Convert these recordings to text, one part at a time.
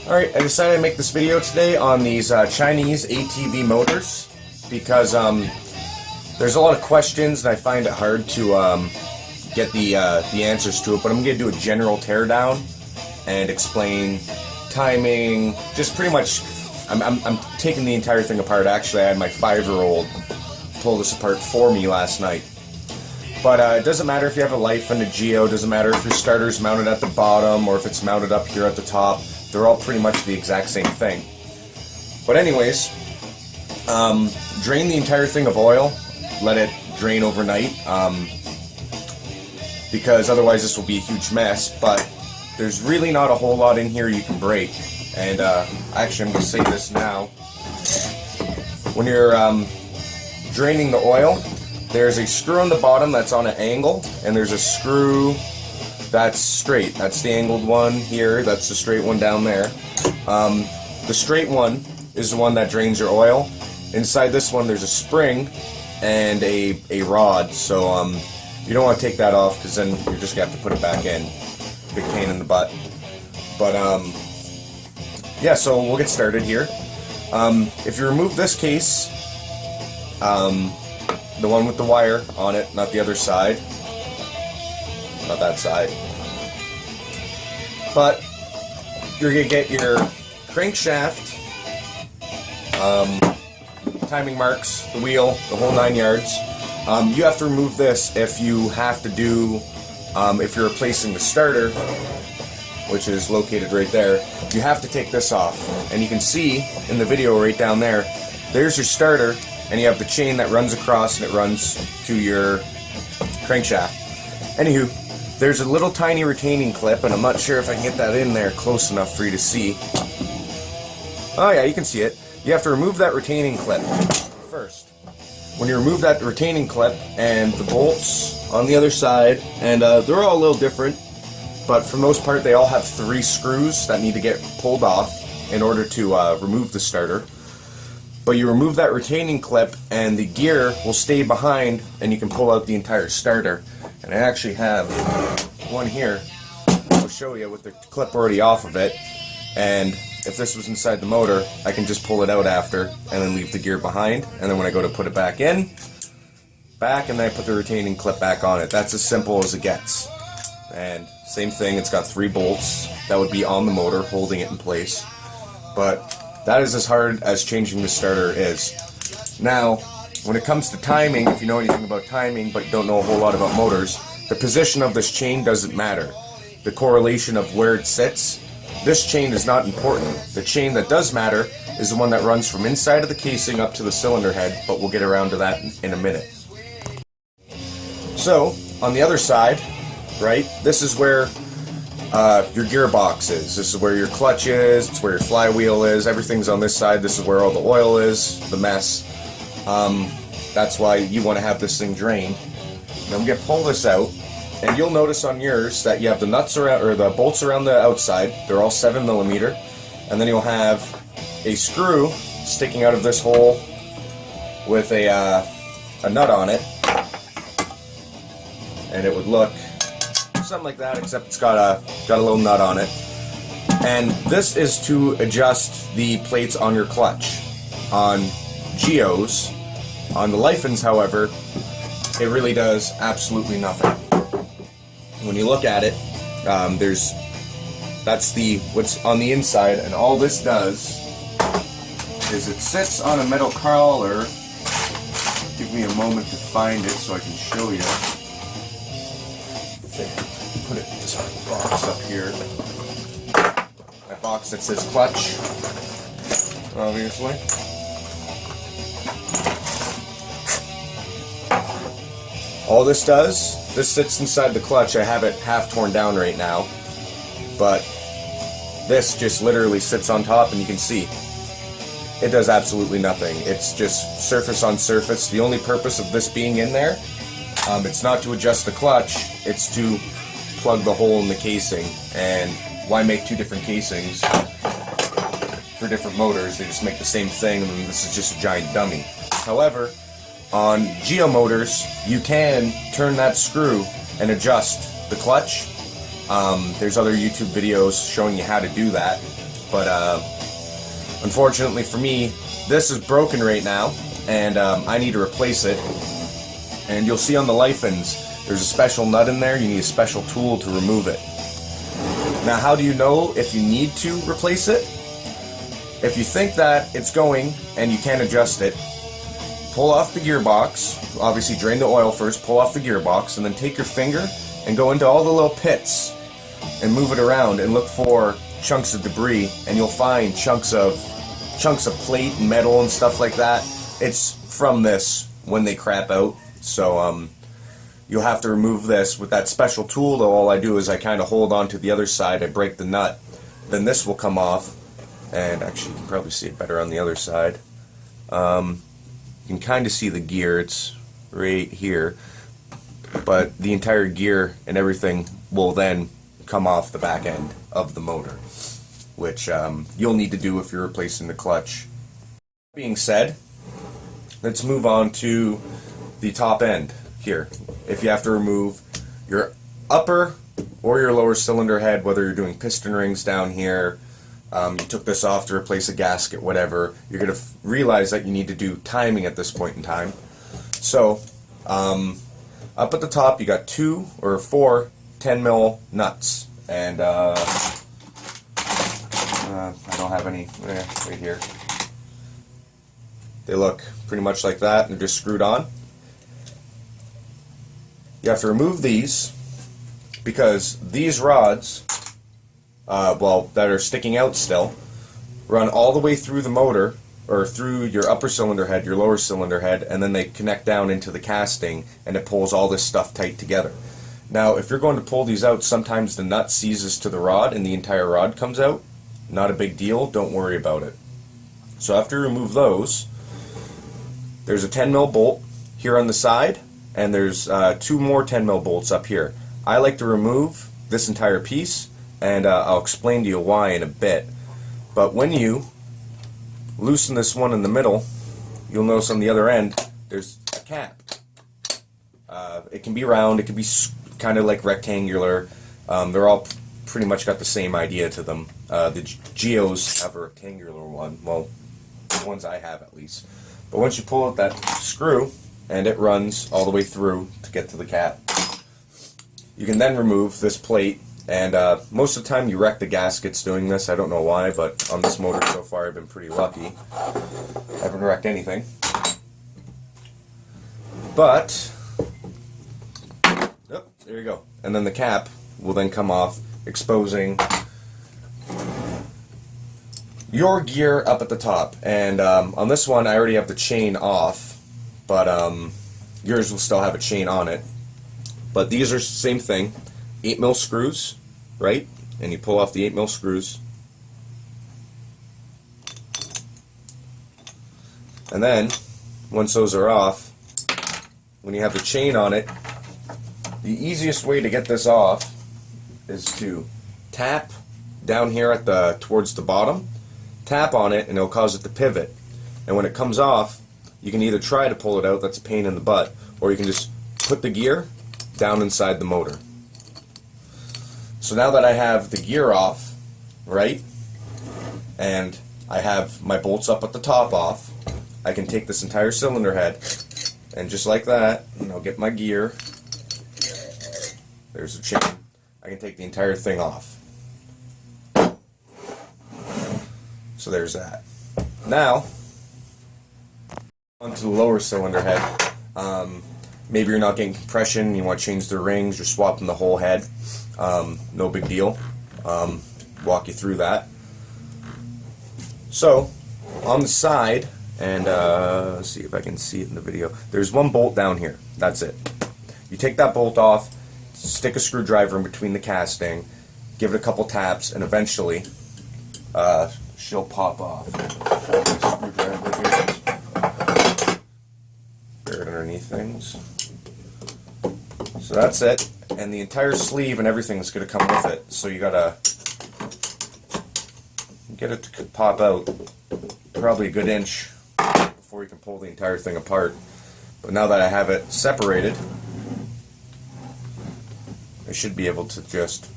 Alright, I decided to make this video today on these Chinese ATV motors because there's a lot of questions and I find it hard to get the answers to it, but I'm going to do a general teardown and explain timing, just pretty much. I'm taking the entire thing apart. Actually, I had my 5-year-old pull this apart for me last night. But it doesn't matter if you have a lifan, a geo, doesn't matter if your starter's mounted at the bottom or if it's mounted up here at the top. They're all pretty much the exact same thing. But anyways, drain the entire thing of oil, let it drain overnight, because otherwise this will be a huge mess. But there's really not a whole lot in here you can break. And actually I'm going to say this now. When you're draining the oil, there's a screw on the bottom that's on an angle, and there's a screw that's straight. That's the angled one here, that's the straight one down there. The straight one is the one that drains your oil. Inside this one there's a spring and a rod, so you don't want to take that off because then you're just going to have to put it back in. Big pain in the butt. But yeah, so we'll get started here. If you remove this case, the one with the wire on it, not the other side, not that side, but you're going to get your crankshaft, timing marks, the wheel, the whole 9 yards. You have to remove this if you have to do, if you're replacing the starter, which is located right there. You have to take this off, and you can see in the video right down there, there's your starter, and you have the chain that runs across and it runs to your crankshaft. Anywho, there's a little tiny retaining clip, and I'm not sure if I can get that in there close enough for you to see. Oh yeah, you can see it. You have to remove that retaining clip first. When you remove that retaining clip and the bolts on the other side, and they're all a little different, but for the most part they all have 3 screws that need to get pulled off in order to remove the starter. But you remove that retaining clip and the gear will stay behind and you can pull out the entire starter. And I actually have one here. I'll show you with the clip already off of it. And if this was inside the motor, I can just pull it out after and then leave the gear behind. And then when I go to put it back in, and then I put the retaining clip back on it. That's as simple as it gets. And same thing, it's got 3 bolts that would be on the motor holding it in place. But that is as hard as changing the starter is. Now, when it comes to timing, if you know anything about timing but don't know a whole lot about motors, the position of this chain doesn't matter. The correlation of where it sits, this chain is not important. The chain that does matter is the one that runs from inside of the casing up to the cylinder head, but we'll get around to that in a minute. So, on the other side, right, this is where your gearbox is. This is where your clutch is, it's where your flywheel is, everything's on this side. This is where all the oil is, the mess. That's why you want to have this thing drained. Then we're going to pull this out, and you'll notice on yours that you have the nuts around, or the bolts around the outside. They're all 7mm, and then you'll have a screw sticking out of this hole with a nut on it, and it would look something like that, except it's got a little nut on it. And this is to adjust the plates on your clutch. On geos, on the lifans, however, it really does absolutely nothing. When you look at it, that's what's on the inside, and all this does is it sits on a metal collar. Give me a moment to find it so I can show you. Put it in this box up here. That box that says clutch, obviously. All this does, this sits inside the clutch. I have it half torn down right now, but this just literally sits on top, and you can see it does absolutely nothing. It's just surface on surface. The only purpose of this being in there, it's not to adjust the clutch, it's to plug the hole in the casing. And why make 2 different casings for different motors? They just make the same thing, and this is just a giant dummy. However, on geo motors, you can turn that screw and adjust the clutch. There's other YouTube videos showing you how to do that. but unfortunately for me, this is broken right now, and I need to replace it. And you'll see on the lifans, there's a special nut in there. You need a special tool to remove it. Now, how do you know if you need to replace it? If you think that it's going and you can't adjust it, pull off the gearbox. Obviously drain the oil first, pull off the gearbox, and then take your finger and go into all the little pits and move it around and look for chunks of debris, and you'll find chunks of plate and metal and stuff like that. It's from this when they crap out. So you'll have to remove this with that special tool, though. All I do is I kind of hold on to the other side, I break the nut, then this will come off, and actually you can probably see it better on the other side. You can kind of see the gear, it's right here, but the entire gear and everything will then come off the back end of the motor, which you'll need to do if you're replacing the clutch. That being said, let's move on to the top end here. If you have to remove your upper or your lower cylinder head, whether you're doing piston rings down here, you took this off to replace a gasket, whatever, you're going to realize that you need to do timing at this point in time. So up at the top you got 2 or 4 10mm nuts, and I don't have any right here. They look pretty much like that, and they're just screwed on. You have to remove these because these rods, well, that are sticking out still, run all the way through the motor, or through your upper cylinder head, your lower cylinder head, and then they connect down into the casting, and it pulls all this stuff tight together. Now, if you're going to pull these out, sometimes the nut seizes to the rod and the entire rod comes out. Not a big deal, don't worry about it. So after you remove those, there's a 10mm bolt here on the side, and there's 2 more 10mm bolts up here. I like to remove this entire piece, and I'll explain to you why in a bit. But when you loosen this one in the middle, you'll notice on the other end there's a cap. It can be round, it can be kind of like rectangular. They're all pretty much got the same idea to them. The Geos have a rectangular one, well, the ones I have at least. But once you pull out that screw, and it runs all the way through to get to the cap, you can then remove this plate. And most of the time you wreck the gaskets doing this. I don't know why, but on this motor so far I've been pretty lucky. I haven't wrecked anything. But, oh, there you go. And then the cap will then come off, exposing your gear up at the top. And on this one I already have the chain off, but yours will still have a chain on it. But these are the same thing. 8mm screws, right? And you pull off the 8mm screws. And then, once those are off, when you have the chain on it, the easiest way to get this off is to tap down here at towards the bottom, tap on it, and it'll cause it to pivot. And when it comes off, you can either try to pull it out, that's a pain in the butt, or you can just put the gear down inside the motor. So now that I have the gear off, right, and I have my bolts up at the top off, I can take this entire cylinder head, and just like that, and I'll get my gear, there's the chain, I can take the entire thing off. So there's that. Now, onto the lower cylinder head. Maybe you're not getting compression, you want to change the rings, you're swapping the whole head. No big deal. Walk you through that. So, on the side, and let's see if I can see it in the video, there's one bolt down here. That's it. You take that bolt off, stick a screwdriver in between the casting, give it a couple taps, and eventually she'll pop off. Bear it underneath things. So that's it, and the entire sleeve and everything is going to come with it, so you gotta get it to pop out probably a good inch before you can pull the entire thing apart. But now that I have it separated, I should be able to just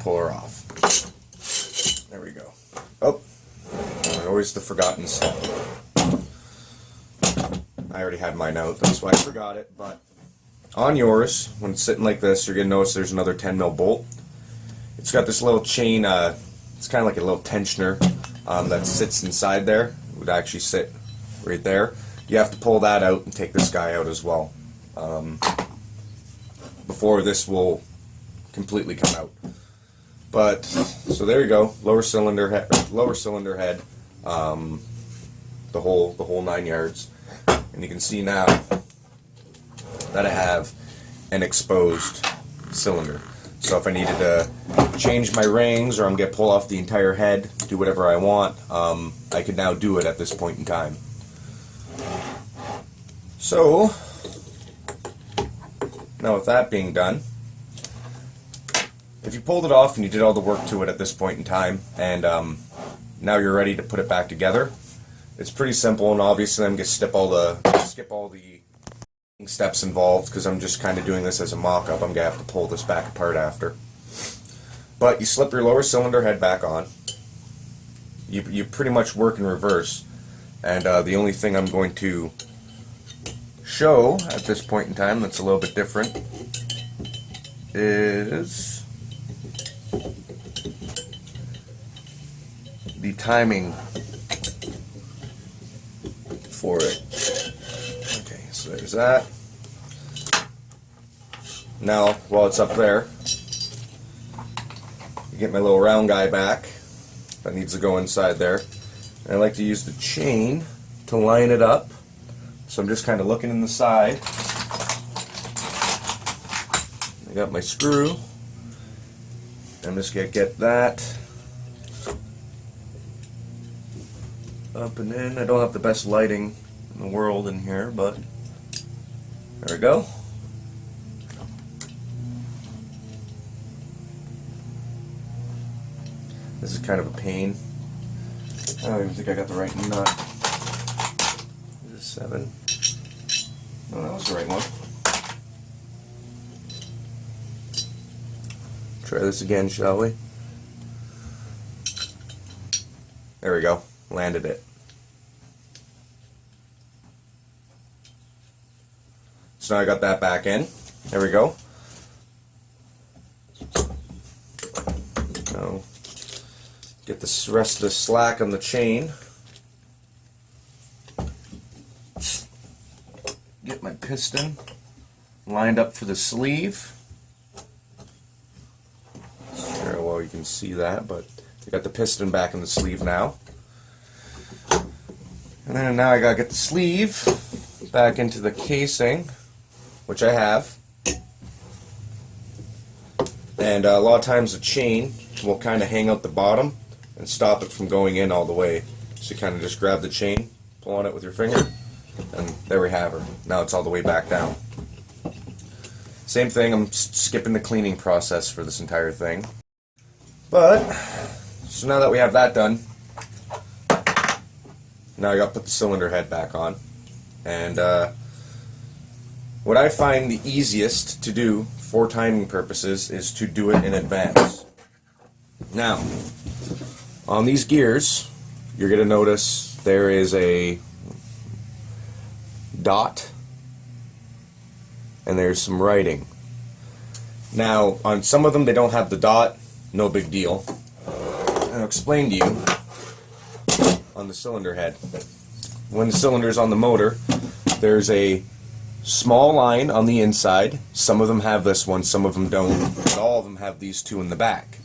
pull her off. There we go. Oh, always the forgotten step. I already had mine out, that's why I forgot it, but on yours, when it's sitting like this, you're going to notice there's another 10mm bolt. It's got this little chain, it's kind of like a little tensioner that sits inside there. It would actually sit right there. You have to pull that out and take this guy out as well before this will completely come out. But so there you go, lower cylinder head, the whole 9 yards, and you can see now that I have an exposed cylinder. So if I needed to change my rings or I'm going to pull off the entire head, do whatever I want, I could now do it at this point in time. So, now with that being done, if you pulled it off and you did all the work to it at this point in time, and now you're ready to put it back together, it's pretty simple, and obviously I'm going to skip all the steps involved because I'm just kind of doing this as a mock-up. I'm going to have to pull this back apart after. But you slip your lower cylinder head back on. You pretty much work in reverse, and the only thing I'm going to show at this point in time that's a little bit different is the timing for it. Okay, so there's that. Now, while it's up there, you get my little round guy back that needs to go inside there. And I like to use the chain to line it up. So I'm just kind of looking in the side. I got my screw. I'm just going to get that up and in. I don't have the best lighting in the world in here, but there we go. This is kind of a pain. I don't even think I got the right nut. This is 7. No, that was the right one. Try this again, shall we? There we go. Landed it. So now I got that back in. There we go. Now get the rest of the slack on the chain. Get my piston lined up for the sleeve. Not sure how well you can see that, but I got the piston back in the sleeve now. And then now I gotta get the sleeve back into the casing, which I have. And a lot of times the chain will kind of hang out the bottom and stop it from going in all the way. So you kind of just grab the chain, pull on it with your finger, and there we have her. Now it's all the way back down. Same thing, I'm skipping the cleaning process for this entire thing. But, so now that we have that done, now I got to put the cylinder head back on. And what I find the easiest to do for timing purposes is to do it in advance. Now, on these gears, you're going to notice there is a dot and there's some writing. Now, on some of them they don't have the dot, no big deal. I'll explain to you on the cylinder head. When the cylinder is on the motor, there's a small line on the inside. Some of them have this one, some of them don't, but all of them have these two in the back.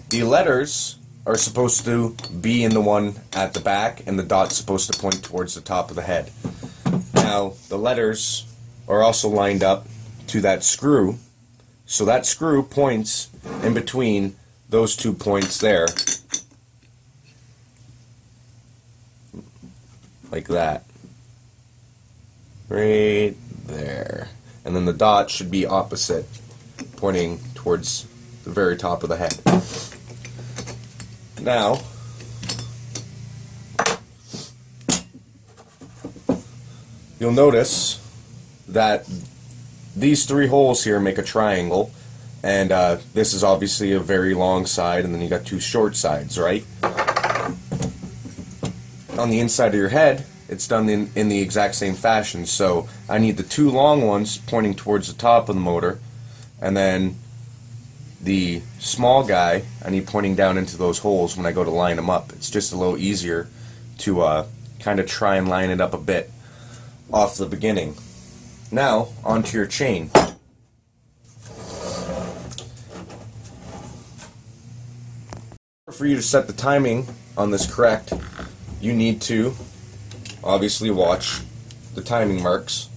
The letters are supposed to be in the one at the back, and the dot's supposed to point towards the top of the head. Now, the letters are also lined up to that screw, so that screw points in between those 2 points there, like that, right there. And then the dot should be opposite, pointing towards the very top of the head. Now, you'll notice that these 3 holes here make a triangle, And this is obviously a very long side, and then you got two short sides, right? On the inside of your head, it's done in the exact same fashion. So I need the two long ones pointing towards the top of the motor, and then the small guy I need pointing down into those holes when I go to line them up. It's just a little easier to kind of try and line it up a bit off the beginning. Now, onto your chain. For you to set the timing on this correct, you need to obviously watch the timing marks.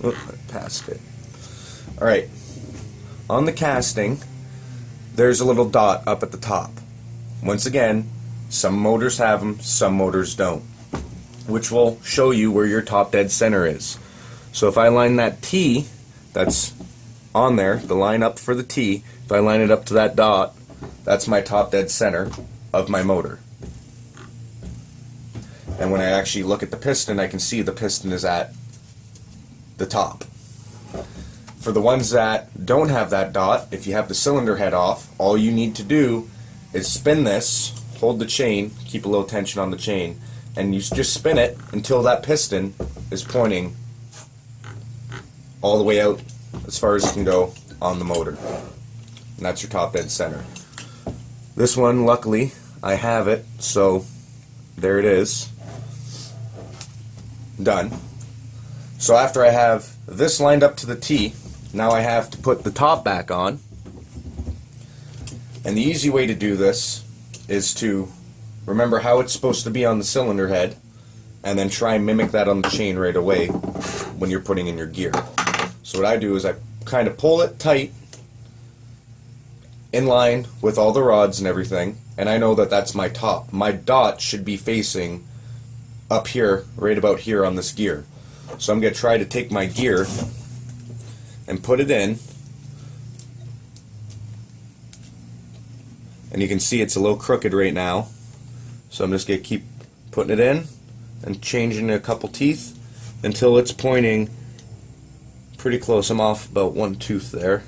Oh, I passed it. Alright, on the casting, there's a little dot up at the top. Once again, some motors have them, some motors don't, which will show you where your top dead center is. So if I line that T that's on there, the line up for the T, if I line it up to that dot, that's my top dead center of my motor. And when I actually look at the piston, I can see the piston is at the top. For the ones that don't have that dot, if you have the cylinder head off, all you need to do is spin this, hold the chain, keep a little tension on the chain, and you just spin it until that piston is pointing all the way out as far as it can go on the motor. And that's your top dead center. This one, luckily, I have it, so there it is. Done. So after I have this lined up to the T, now I have to put the top back on. And the easy way to do this is to remember how it's supposed to be on the cylinder head, and then try and mimic that on the chain right away when you're putting in your gear. So what I do is I kind of pull it tight in line with all the rods and everything, and I know that that's my top. My dot should be facing up here, right about here on this gear. So I'm going to try to take my gear and put it in, and you can see it's a little crooked right now, so I'm just going to keep putting it in and changing a couple teeth until it's pointing pretty close. I'm off about one tooth there.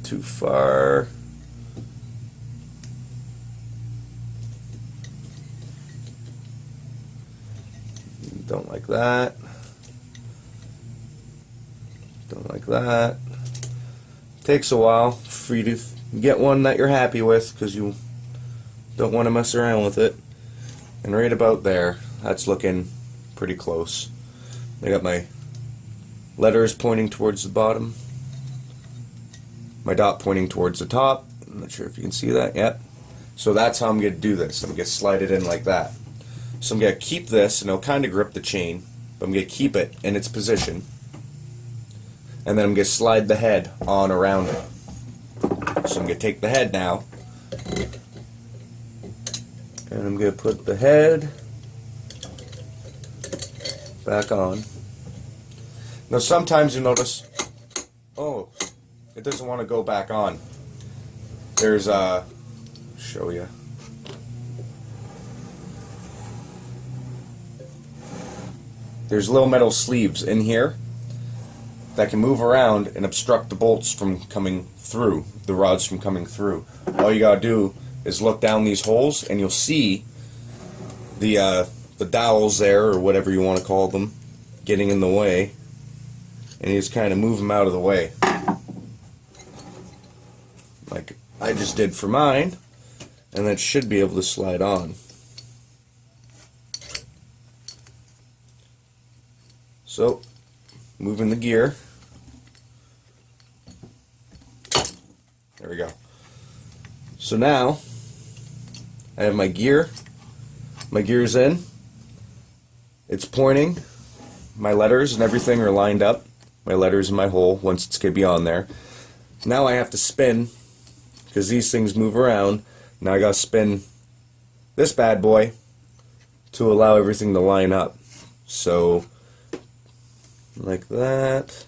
Too far. Don't like that. Don't like that. Takes a while for you to get one that you're happy with, because you don't want to mess around with it. And right about there, that's looking pretty close. I got my letters pointing towards the bottom, my dot pointing towards the top. I'm not sure if you can see that. Yep. So that's how I'm going to do this. I'm going to slide it in like that. So I'm going to keep this, and it'll kind of grip the chain, but I'm going to keep it in its position. And then I'm going to slide the head on around it. So I'm going to take the head now, and I'm going to put the head back on. Now sometimes you notice, oh, it doesn't want to go back on. There's show you. There's little metal sleeves in here that can move around and obstruct the bolts from coming through, the rods from coming through. All you gotta do is look down these holes, and you'll see the dowels there, or whatever you want to call them, getting in the way, and you just kind of move them out of the way, like I just did for mine, and that should be able to slide on. So, moving the gear. There we go. So now, I have my gear. My gear's in. It's pointing. My letters and everything are lined up. My letters in my hole once it's going to be on there. Now I have to spin, because these things move around. Now I got to spin this bad boy to allow everything to line up. So, like that.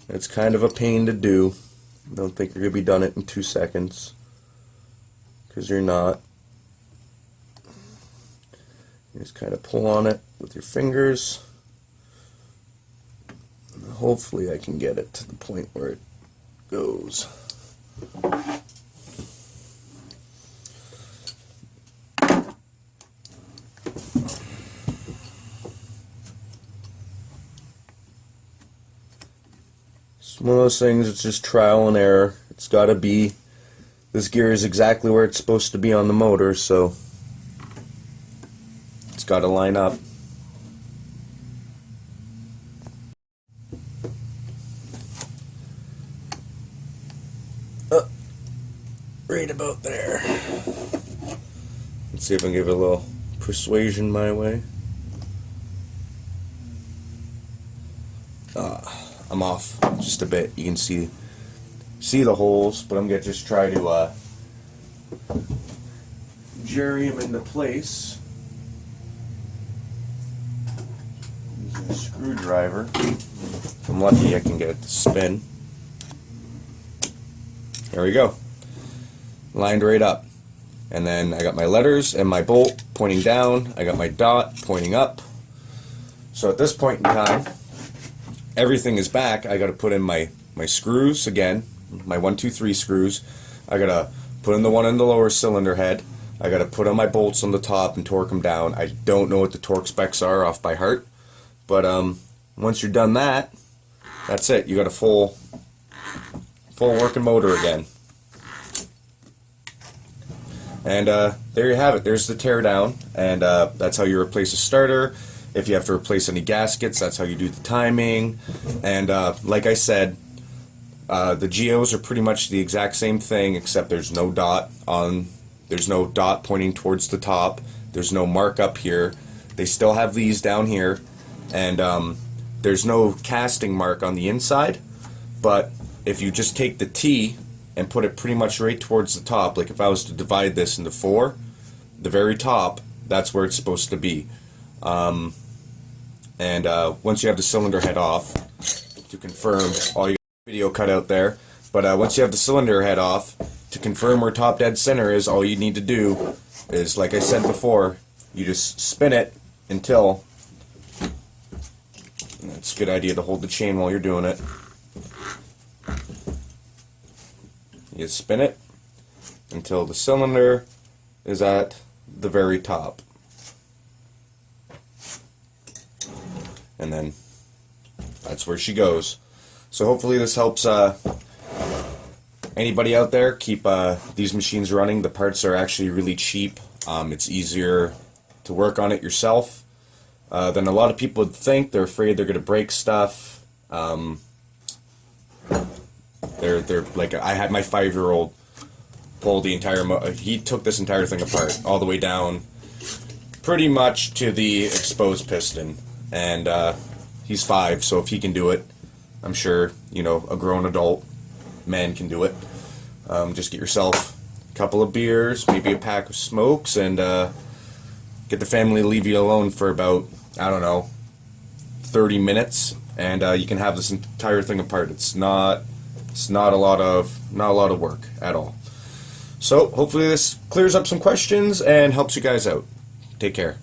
It's kind of a pain to do. I don't think you're going to be done it in 2 seconds, because you're not. You just kind of pull on it with your fingers. Hopefully I can get it to the point where it goes. It's one of those things, it's just trial and error. It's got to be, this gear is exactly where it's supposed to be on the motor, so it's got to line up. Right about there. Let's see if I can give it a little persuasion my way. I'm off just a bit. You can see the holes, but I'm gonna just try to jerry them into place using a screwdriver. If I'm lucky, I can get it to spin. There we go. Lined right up. And then I got my letters and my bolt pointing down. I got my dot pointing up. So at this point in time, everything is back. I got to put in my screws again, my 1, 2, 3 screws. I got to put in the one in the lower cylinder head. I got to put on my bolts on the top and torque them down. I don't know what the torque specs are off by heart, but once you're done that, that's it. You got a full working motor again. And there you have it. There's the teardown, and that's how you replace a starter. If you have to replace any gaskets, that's how you do the timing. And like I said, the geos are pretty much the exact same thing, except there's no dot pointing towards the top. There's no mark up here. They still have these down here, and there's no casting mark on the inside. But if you just take the T and put it pretty much right towards the top, like if I was to divide this into 4, the very top, that's where it's supposed to be. And once you have the cylinder head off, to confirm, all you video cut out there, but once you have the cylinder head off, to confirm where top dead center is, all you need to do is, like I said before, you just spin it until, it's a good idea to hold the chain while you're doing it. You spin it until the cylinder is at the very top. And then that's where she goes. So hopefully this helps anybody out there keep these machines running. The parts are actually really cheap. It's easier to work on it yourself than a lot of people would think. They're afraid they're going to break stuff. They're like, I had my 5-year-old pull the entire he took this entire thing apart all the way down pretty much to the exposed piston, and he's 5, so if he can do it, I'm sure, you know, a grown adult man can do it. Just get yourself a couple of beers, maybe a pack of smokes, and get the family to leave you alone for about, I don't know, 30 minutes, and you can have this entire thing apart. It's not a lot of work at all. So hopefully this clears up some questions and helps you guys out. Take care.